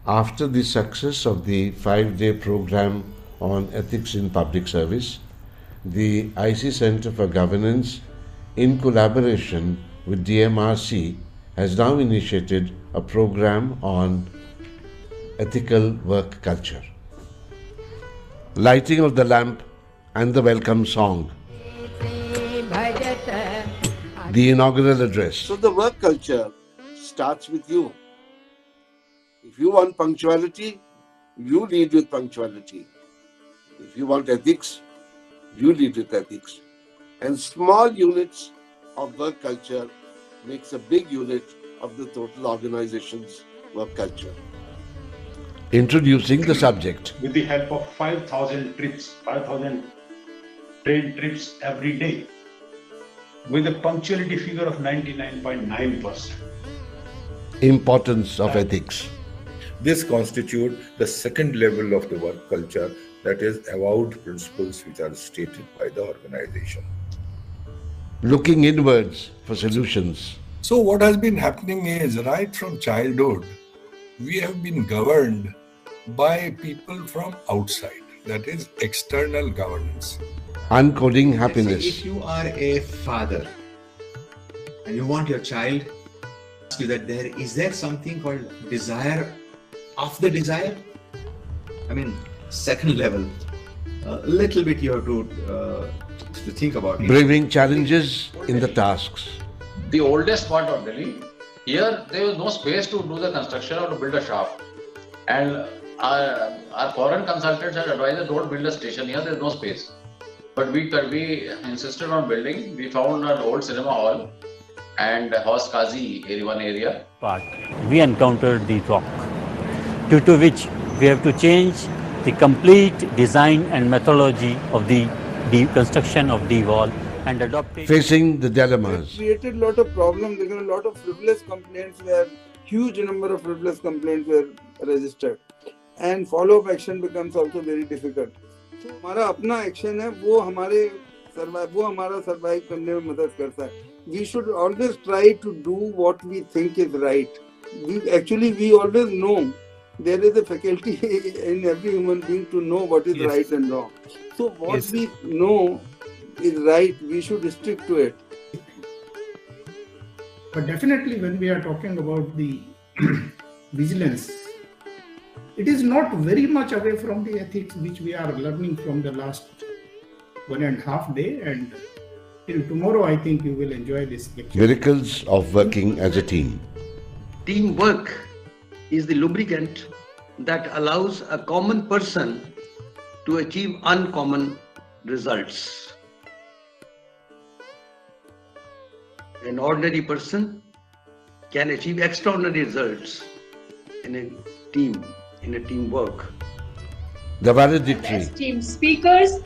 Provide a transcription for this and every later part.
After the success of the 5-day program on ethics in public service, the IC Center for Governance, in collaboration with DMRC, has now initiated a program on ethical work culture. Lighting of the lamp and the welcome song. The inaugural address. So the work culture starts with you. If you want punctuality, you lead with punctuality. If you want ethics, you lead with ethics. And small units of work culture makes a big unit of the total organization's work culture. Introducing the subject. With the help of 5,000 train trips every day, with a punctuality figure of 99.9%. Importance of ethics. This constitutes the second level of the work culture, that is, avowed principles which are stated by the organization. Looking inwards for solutions. So what has been happening is, right from childhood, we have been governed by people from outside, that is, external governance. Uncoding happiness. If you are a father and you want your child, ask you that is there something called desire of the desire? I mean, second level, a little bit you have to think about it. Braving challenges in the tasks. The oldest part of Delhi, here there was no space to do the construction or to build a shaft. And our foreign consultants had advised, don't build a station here, there is no space. But we insisted on building. We found an old cinema hall and Horse Kazi one area. But we encountered the rock, due to which we have to change the complete design and methodology of the construction of the wall and adopt it. Facing the dilemmas. It created a lot of problems. There were a lot of frivolous complaints where huge number of frivolous complaints were registered. And follow-up action becomes also very difficult. तो हमारा अपना action है वो हमारा survive करने में मदद करता है. We should always try to do what we think is right. We always know there is a faculty in every human being to know what is right and wrong. So what we know is right, we should stick to it. But definitely when we are talking about the vigilance, it is not very much away from the ethics which we are learning from the last 1.5 days, and till tomorrow I think you will enjoy this lecture. Miracles of working as a team. Teamwork is the lubricant that allows a common person to achieve uncommon results. An ordinary person can achieve extraordinary results in a team, in a teamwork. The valedictory. As team speakers,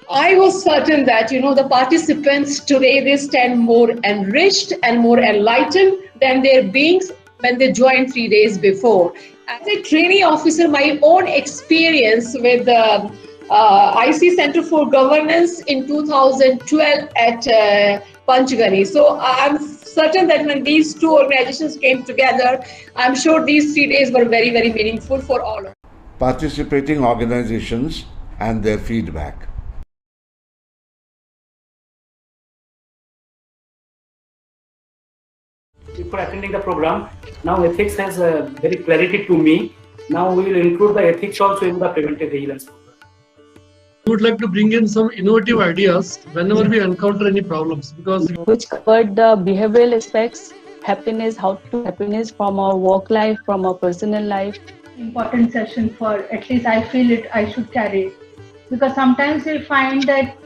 I was certain that, the participants today, they stand more enriched and more enlightened than their beings when they joined 3 days before. As a trainee officer, my own experience with the IC Center for Governance in 2012 at Panchgani. So I'm certain that when these two organizations came together, I'm sure these 3 days were very, very meaningful for all of us. Participating organizations and their feedback. Before attending the program, now ethics has a very clarity to me. Now we will include the ethics also in the preventive vigilance program. We would like to bring in some innovative ideas whenever we encounter any problems, which covered the behavioral aspects, happiness, how to happiness from our work life, from our personal life. Important session for, at least I feel it, I should carry it. Because sometimes we find that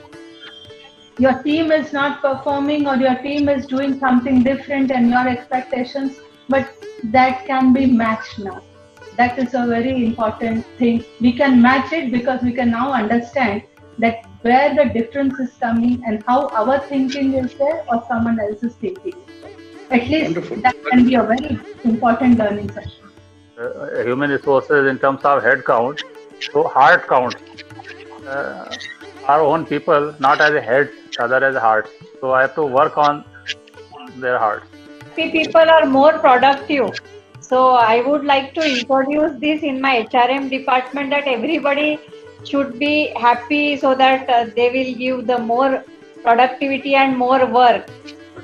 your team is not performing or your team is doing something different than your expectations, but that can be matched now. That is a very important thing. We can match it because we can now understand that where the difference is coming and how our thinking is there or someone else's thinking is there. At least that can be a very important learning session. Human resources in terms of head count, so heart count. Our own people, not as a head, rather as a heart. So I have to work on their hearts. People are more productive. So I would like to introduce this in my HRM department, that everybody should be happy so that they will give the more productivity and more work.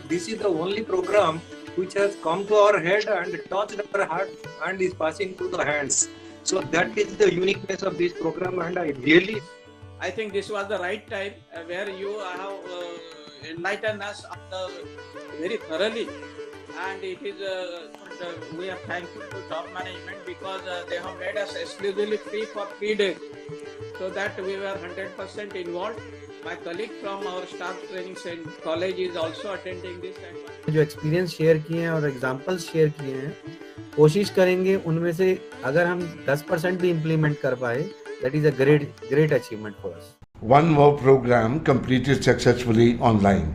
This is the only program which has come to our head and touched our heart and is passing through the hands. So that is the uniqueness of this program, and I think this was the right time where you have enlightened us very thoroughly, and it is we are thankful to top management because they have made us exclusively free for 3 days, so that we were 100% involved. My colleague from our staff training college is also attending this. जो experience share किए हैं और examples share किए हैं, कोशिश करेंगे उनमें से अगर हम 10% भी इम्प्लीमेंट कर पाए, that is a great achievement for us. One more program completed successfully online.